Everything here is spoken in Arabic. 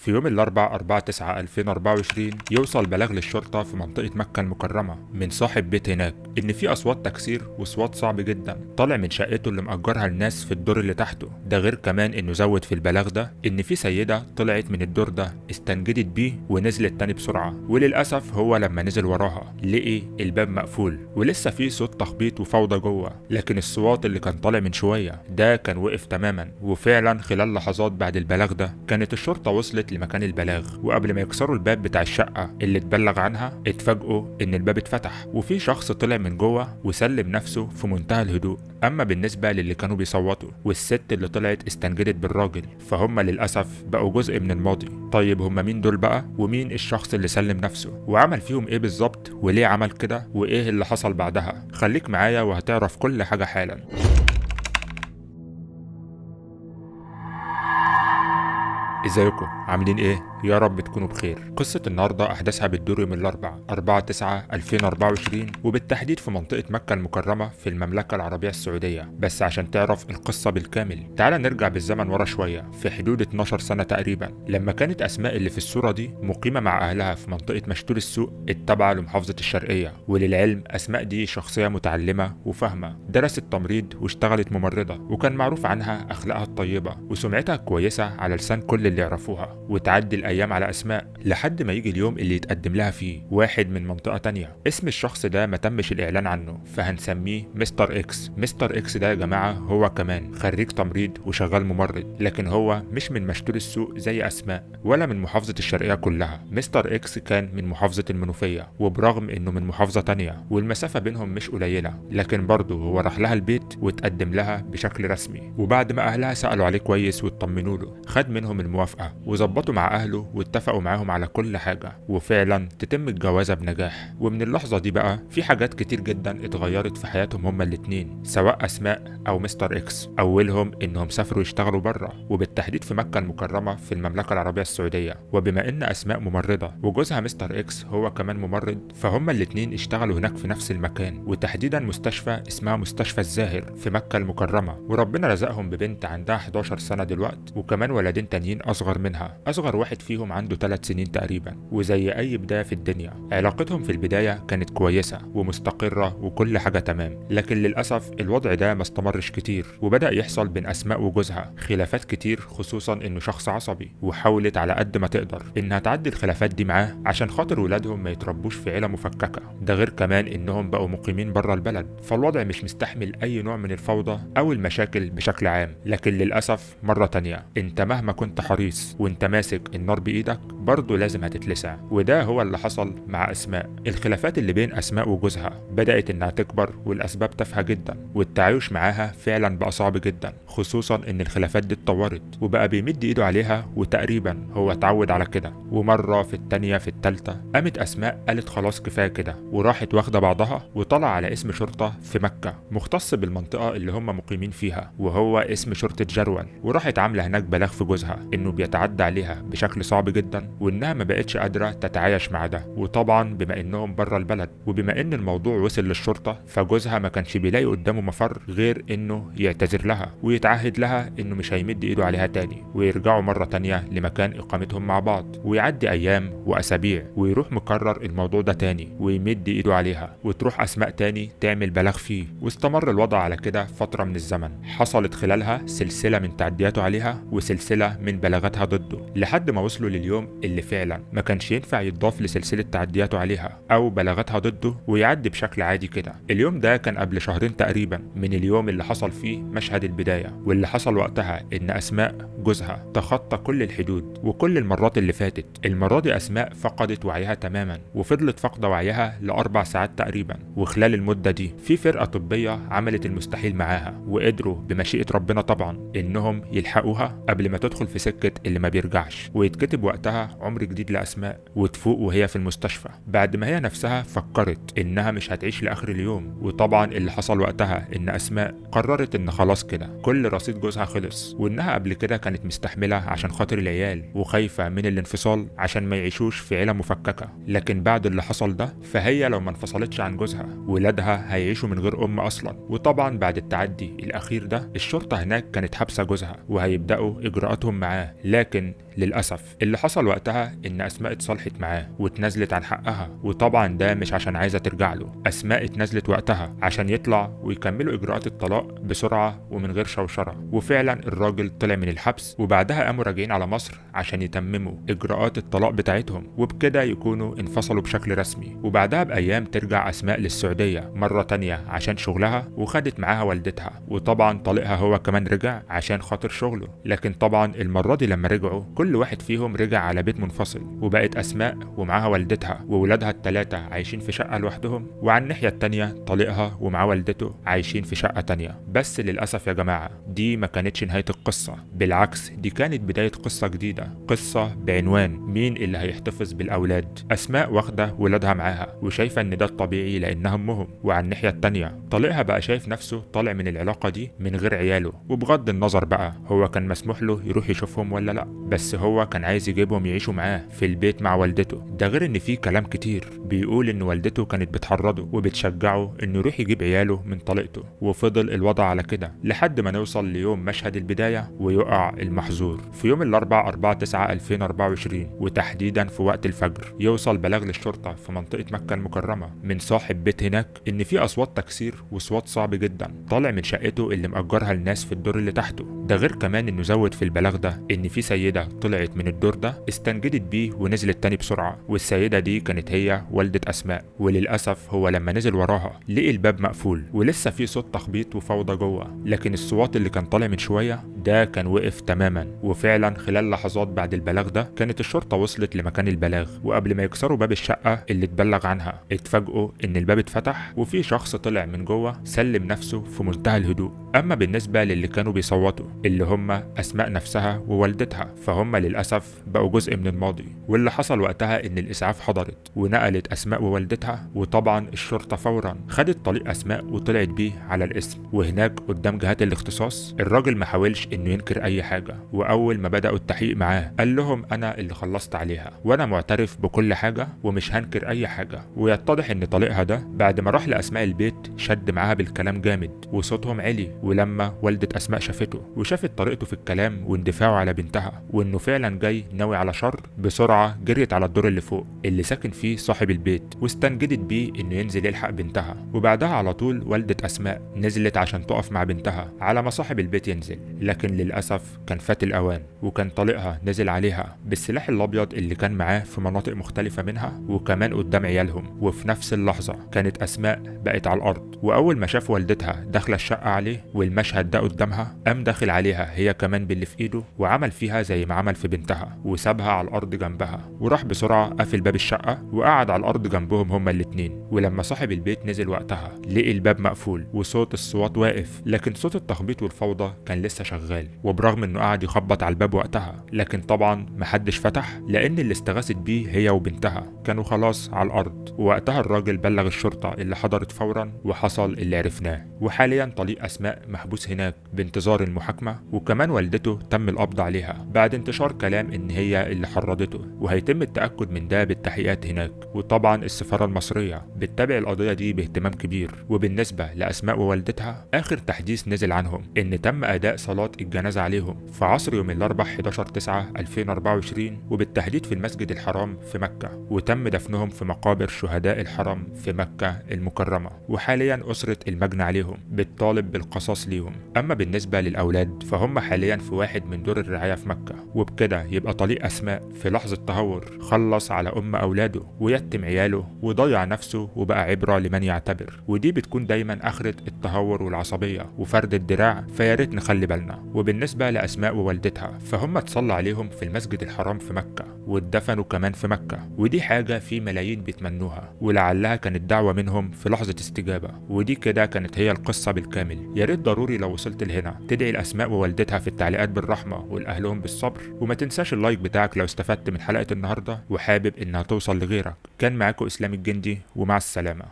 في يوم الأربعاء 4/9/2024 يوصل بلاغ للشرطة في منطقة مكة المكرمة من صاحب بيت هناك إن في أصوات تكسير وصوات صعب جدا طالع من شقته اللي مأجرها الناس في الدور اللي تحته. ده غير كمان إنه زود في البلاغ ده إن في سيدة طلعت من الدور ده استنجدت بيه ونزلت تاني بسرعة، وللأسف هو لما نزل وراها لقي الباب مقفول ولسه في صوت تخبيط وفوضى جوه، لكن الصوت اللي كان طالع من شوية ده كان وقف تماما. وفعلا خلال لحظات بعد البلاغ ده كانت الشرطة وصلت لمكان البلاغ، وقبل ما يكسروا الباب بتاع الشقة اللي اتبلغ عنها اتفاجئوا ان الباب اتفتح وفي شخص طلع من جوه وسلم نفسه في منتهى الهدوء. اما بالنسبة للي كانوا بيصوتوا والست اللي طلعت استنجدت بالراجل فهم للأسف بقوا جزء من الماضي. طيب هم مين دول بقى؟ ومين الشخص اللي سلم نفسه؟ وعمل فيهم ايه بالظبط؟ وليه عمل كده؟ وايه اللي حصل بعدها؟ خليك معايا وهتعرف كل حاجة حالا. ازيكم عاملين ايه؟ يا رب تكونوا بخير. قصة النهاردة أحداثها بتدور يوم الأربعاء 4/9/2024 وبالتحديد في منطقة مكة المكرمة في المملكة العربية السعودية. بس عشان تعرف القصة بالكامل تعال نرجع بالزمن ورا شوية في حدود 12 سنة تقريبا، لما كانت أسماء اللي في الصورة دي مقيمة مع أهلها في منطقة مشتول السوق التابعة لمحافظة الشرقية. وللعلم أسماء دي شخصية متعلمة وفاهمة، درست تمريض واشتغلت ممرضة، وكان معروف عنها أخلاقها الطيبة وسمعتها كويسة على لسان كل اللي يعرفوها. وتعدي الأيام على أسماء لحد ما يجي اليوم اللي يتقدم لها فيه واحد من منطقة تانية. اسم الشخص ده ما تمش الإعلان عنه فهنسميه مستر إكس. مستر إكس ده يا جماعة هو كمان خريج تمريض وشغال ممرض، لكن هو مش من مشتول السوق زي أسماء ولا من محافظة الشرقية كلها. مستر إكس كان من محافظة المنوفية، وبرغم إنه من محافظة تانية والمسافة بينهم مش قليلة لكن برضه هو راح لها البيت وتقدم لها بشكل رسمي. وبعد ما أهلها سألوا عليه كويس واطمنوا له خد منهم الموافقة وظبطوا مع أهله واتفقوا معاهم على كل حاجة، وفعلا تتم الجوازة بنجاح. ومن اللحظة دي بقى في حاجات كتير جدا اتغيرت في حياتهم هما الاتنين سواء أسماء أو مستر إكس. أولهم إنهم سافروا يشتغلوا بره وبالتحديد في مكة المكرمة في المملكة العربية السعودية. وبما إن أسماء ممرضة وجوزها مستر إكس هو كمان ممرض فهما الاتنين اشتغلوا هناك في نفس المكان، وتحديدا مستشفى اسمها مستشفى الزاهر في مكة المكرمة. وربنا رزقهم ببنت عندها 11 سنة دلوقتي وكمان ولدين تانيين أصغر منها، أصغر واحد فيهم عنده 3 سنين تقريبا. وزي أي بداية في الدنيا علاقتهم في البداية كانت كويسة ومستقرة وكل حاجة تمام، لكن للأسف الوضع ده ما استمرش كتير وبدأ يحصل بين أسماء وجوزها خلافات كتير، خصوصا إنه شخص عصبي. وحاولت على قد ما تقدر إنها تعدي الخلافات دي معاه عشان خاطر ولادهم ما يتربوش في عيلة مفككة. ده غير كمان إنهم بقوا مقيمين بره البلد فالوضع مش مستحمل أي نوع من الفوضى أو المشاكل بشكل عام. لكن للأسف مرة تانية انت مهما كنت حريص وانت ماسك النار بايدك برضه لازم هتتلسع. وده هو اللي حصل مع اسماء. الخلافات اللي بين اسماء وجوزها بدأت انها تكبر والاسباب تافهة جدا، والتعايش معاها فعلا بقى صعب جدا، خصوصا ان الخلافات دي اتطورت وبقى بيمد ايده عليها وتقريبا هو اتعود على كده. ومرة في التانية في التالتة قامت اسماء قالت خلاص كفاية كده وراحت واخدة بعضها وطلع على اسم شرطة في مكة مختص بالمنطقة اللي هم مقيمين فيها وهو اسم شرطة جرول، وراحت عاملة هناك بلاغ في جوزها انه بيتعدى عليها بشكل صعب جدا وانها ما بقتش قادره تتعايش مع ده. وطبعا بما انهم بره البلد وبما ان الموضوع وصل للشرطه فجوزها ما كانش بيلاقي قدامه مفر غير انه يعتذر لها ويتعهد لها انه مش هيمد ايده عليها تاني ويرجعوا مره تانيه لمكان اقامتهم مع بعض. ويعدي ايام واسابيع ويروح مكرر الموضوع ده تاني ويمد ايده عليها وتروح اسماء تاني تعمل بلاغ فيه. واستمر الوضع على كده فتره من الزمن حصلت خلالها سلسله من تعدياته عليها وسلسله من بلاغاتها ضده لحد ما وصلوا لليوم اللي فعلا ما كانش ينفع يتضاف لسلسلة تعدياته عليها أو بلاغاتها ضده ويعدي بشكل عادي كده. اليوم ده كان قبل شهرين تقريبا من اليوم اللي حصل فيه مشهد البداية، واللي حصل وقتها إن أسماء جوزها تخطى كل الحدود وكل المرات اللي فاتت. المرة دي أسماء فقدت وعيها تماما وفضلت فاقدة وعيها ل4 ساعات تقريبا، وخلال المدة دي في فرقة طبية عملت المستحيل معاها وقدروا بمشيئة ربنا طبعا إنهم يلحقوها قبل ما تدخل في سكة اللي ما بيرجعش ويتكتب وقتها عمر جديد لأسماء وتفوق وهي في المستشفى بعد ما هي نفسها فكرت إنها مش هتعيش لآخر اليوم. وطبعا اللي حصل وقتها إن أسماء قررت إن خلاص كده كل رصيد جوزها خلص، وإنها قبل كده كانت مستحملة عشان خاطر العيال وخايفة من الانفصال عشان ما يعيشوش في عيلة مفككة. لكن بعد اللي حصل ده فهي لو ما انفصلتش عن جوزها ولادها هيعيشوا من غير أم أصلا. وطبعا بعد التعدي الأخير ده الشرطة هناك كانت حابسة جوزها وهيبدأوا إجراءاتهم معاه. لكن للأسف اللي حصل وقتها إن أسماء اتصالحت معاه واتنازلت عن حقها، وطبعا ده مش عشان عايزة ترجع له. أسماء اتنازلت وقتها عشان يطلع ويكملوا إجراءات الطلاق بسرعة ومن غير شوشرة. وفعلا الراجل طلع من الحبس، وبعدها قاموا راجعين على مصر عشان يتمموا إجراءات الطلاق بتاعتهم، وبكده يكونوا انفصلوا بشكل رسمي. وبعدها بأيام ترجع أسماء للسعودية مرة تانية عشان شغلها، وخدت معاها والدتها. وطبعا طليقها هو كمان رجع عشان خاطر شغله. لكن طبعا المرة دي لما رجعوا كل واحد فيهم رجع على بيت منفصل، وبقت أسماء ومعاها والدتها وولادها الثلاثة عايشين في شقة لوحدهم، وعلى الناحية التانية طليقها ومعاه والدته عايشين في شقة تانية. بس للأسف يا جماعة دي ما كانتش نهاية القصة، بالعكس دي كانت بداية قصة جديدة، قصة بعنوان مين اللي هيحتفظ بالأولاد. أسماء واخدة ولادها معاها وشايفة إن ده الطبيعي لأنها أمهم، وعلى الناحية التانية طليقها بقى شايف نفسه طالع من العلاقة دي من غير عياله. وبغض النظر بقى هو كان مسموح له يروح يشوفهم ولا لأ، بس هو كان عايز يجيبهم يعيشوا معاه في البيت مع والدته. ده غير ان في كلام كتير بيقول ان والدته كانت بتحرضه وبتشجعه انه يروح يجيب عياله من طليقته. وفضل الوضع على كده لحد ما نوصل ليوم مشهد البداية ويقع المحظور. في يوم الاربعاء 4/9/2024 وتحديدا في وقت الفجر يوصل بلاغ للشرطة في منطقة مكة المكرمة من صاحب بيت هناك ان في اصوات تكسير وصوت صعب جدا طالع من شقته اللي مأجرها الناس في الدور اللي تحته. ده غير كمان انه زود في البلاغ ده ان في سيدة طلعت من الدور ده استنجدت بيه ونزلت تاني بسرعة، والسيدة دي كانت هي والدة أسماء. وللأسف هو لما نزل وراها لقي الباب مقفول ولسه في صوت تخبيط وفوضى جوه، لكن الصوت اللي كان طالع من شوية ده كان وقف تماما. وفعلا خلال لحظات بعد البلاغ ده كانت الشرطة وصلت لمكان البلاغ، وقبل ما يكسروا باب الشقة اللي اتبلغ عنها اتفاجئوا ان الباب اتفتح وفي شخص طلع من جوه سلم نفسه في منتهى الهدوء. اما بالنسبة للي كانوا بيصوتوا اللي هم أسماء نفسها ووالدتها فهم للأسف بقوا جزء من الماضي. واللي حصل وقتها ان الإسعاف حضرت ونقلت أسماء ووالدتها، وطبعا الشرطة فورا خدت طليق أسماء وطلعت بيه على الاسم. وهناك قدام جهات الاختصاص الراجل ما حاولش انه ينكر اي حاجة، واول ما بدأوا التحقيق معاه قال لهم انا اللي خلصت عليها وانا معترف بكل حاجة ومش هنكر اي حاجة. ويتضح ان طليقها ده بعد ما راح لأسماء البيت شد معاها بالكلام جامد وصوتهم عالي، ولما والدة أسماء شافته وشافت طريقته في الكلام واندفاعه على بنتها وانه فعلا جاي ناوي على شر، بسرعة جريت على الدور اللي فوق اللي ساكن فيه صاحب البيت واستنجدت بيه انه ينزل يلحق بنتها. وبعدها على طول والدة أسماء نزلت عشان تقف مع بنتها على ما صاحب البيت ينزل، لكن للأسف كان فات الأوان وكان طليقها نزل عليها بالسلاح الأبيض اللي كان معاه في مناطق مختلفة منها وكمان قدام عيالهم. وفي نفس اللحظة كانت أسماء بقت على الأرض، وأول ما شاف والدتها داخلة الشقة عليه والمشهد ده قدامها قام داخل عليها هي كمان باللي في إيده وعمل فيها زي ما عمل في بنتها وسابها على الأرض جنبها، وراح بسرعة قفل باب الشقة وقعد على الأرض جنبهم هما الاتنين. ولما صاحب البيت نزل وقتها لقي الباب مقفول وصوت الصوت واقف، لكن صوت التخبيط والفوضى كان لسه شغال. وبرغم انه قعد يخبط على الباب وقتها لكن طبعا محدش فتح لان اللي استغاثت بيه هي وبنتها كانوا خلاص على الارض. ووقتها الراجل بلغ الشرطة اللي حضرت فورا وحصل اللي عرفناه. وحاليا طليق أسماء محبوس هناك بانتظار المحاكمة، وكمان والدته تم القبض عليها بعد انتشار كلام ان هي اللي حرضته، وهيتم التأكد من ده بالتحقيقات هناك. وطبعا السفارة المصرية بتتابع القضية دي باهتمام كبير. وبالنسبة لأسماء ووالدتها آخر تحديث نزل عنهم ان تم أداء صلاة الجنازة عليهم في عصر يوم الأربعاء 11/9/2024 وبالتحديد في المسجد الحرام في مكة، وتم دفنهم في مقابر شهداء الحرم في مكة المكرمة. وحاليا أسرة المجني عليهم بتطالب بالقصاص ليهم. أما بالنسبة للأولاد فهم حاليا في واحد من دور الرعاية في مكة، وبكده يبقى طليق أسماء في لحظة تهور خلص على أولاده ويتم عياله وضيع نفسه وبقى عبرة لمن يعتبر. ودي بتكون دايما آخرة التهور والعصبية وفرد الدراع، فياريت نخلي بالنا. وبالنسبة لأسماء ووالدتها فهم اتصلى عليهم في المسجد الحرام في مكة واتدفنوا كمان في مكة، ودي حاجة في ملايين بيتمنوها ولعلها كانت دعوة منهم في لحظة استجابة. ودي كده كانت هي القصة بالكامل. يا ريت ضروري لو وصلت لهنا تدعي لأسماء أسماء ووالدتها في التعليقات بالرحمة والأهلهم بالصبر، وما تنساش اللايك بتاعك لو استفدت من حلقة النهاردة وحابب إنها توصل لغيرك. كان معاكم إسلام الجندي، ومع السلامة.